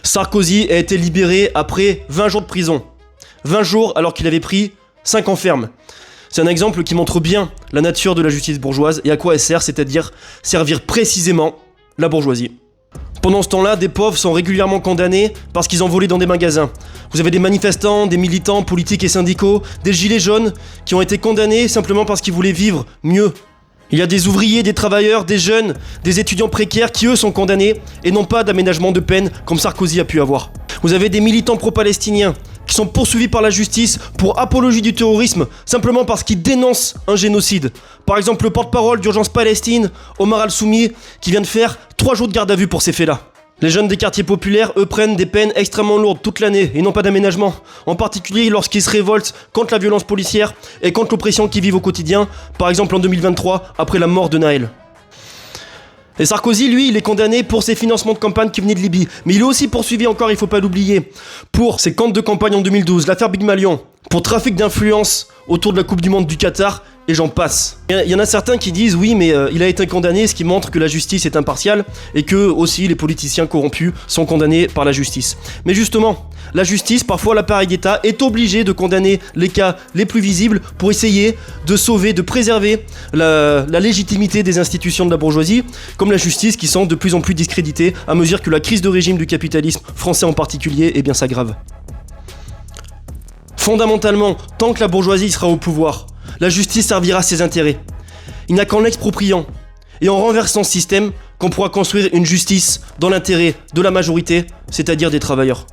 Sarkozy a été libéré après 20 jours de prison. 20 jours alors qu'il avait pris 5 ans ferme. C'est un exemple qui montre bien la nature de la justice bourgeoise et à quoi elle sert, c'est-à-dire servir précisément la bourgeoisie. Pendant ce temps-là, des pauvres sont régulièrement condamnés parce qu'ils ont volé dans des magasins. Vous avez des manifestants, des militants politiques et syndicaux, des gilets jaunes qui ont été condamnés simplement parce qu'ils voulaient vivre mieux. Il y a des ouvriers, des travailleurs, des jeunes, des étudiants précaires qui eux sont condamnés et n'ont pas d'aménagement de peine comme Sarkozy a pu avoir. Vous avez des militants pro-palestiniens qui sont poursuivis par la justice pour apologie du terrorisme simplement parce qu'ils dénoncent un génocide. Par exemple le porte-parole d'Urgence Palestine, Omar Al-Soumi, qui vient de faire 3 jours de garde à vue pour ces faits-là. Les jeunes des quartiers populaires, eux, prennent des peines extrêmement lourdes toute l'année et n'ont pas d'aménagement. En particulier lorsqu'ils se révoltent contre la violence policière et contre l'oppression qu'ils vivent au quotidien, par exemple en 2023, après la mort de Naël. Et Sarkozy, lui, il est condamné pour ses financements de campagne qui venaient de Libye. Mais il est aussi poursuivi encore, il faut pas l'oublier, pour ses comptes de campagne en 2012, l'affaire Big Malion, pour trafic d'influence autour de la Coupe du Monde du Qatar, et j'en passe. Il y en a certains qui disent oui, mais il a été condamné, ce qui montre que la justice est impartiale et que aussi les politiciens corrompus sont condamnés par la justice. Mais justement, la justice, parfois l'appareil d'État, est obligé de condamner les cas les plus visibles pour essayer de sauver, de préserver la légitimité des institutions de la bourgeoisie, comme la justice qui sont de plus en plus discréditées à mesure que la crise de régime du capitalisme français en particulier s'aggrave. Fondamentalement, tant que la bourgeoisie sera au pouvoir, la justice servira ses intérêts. Il n'y a qu'en l'expropriant et en renversant ce système qu'on pourra construire une justice dans l'intérêt de la majorité, c'est-à-dire des travailleurs.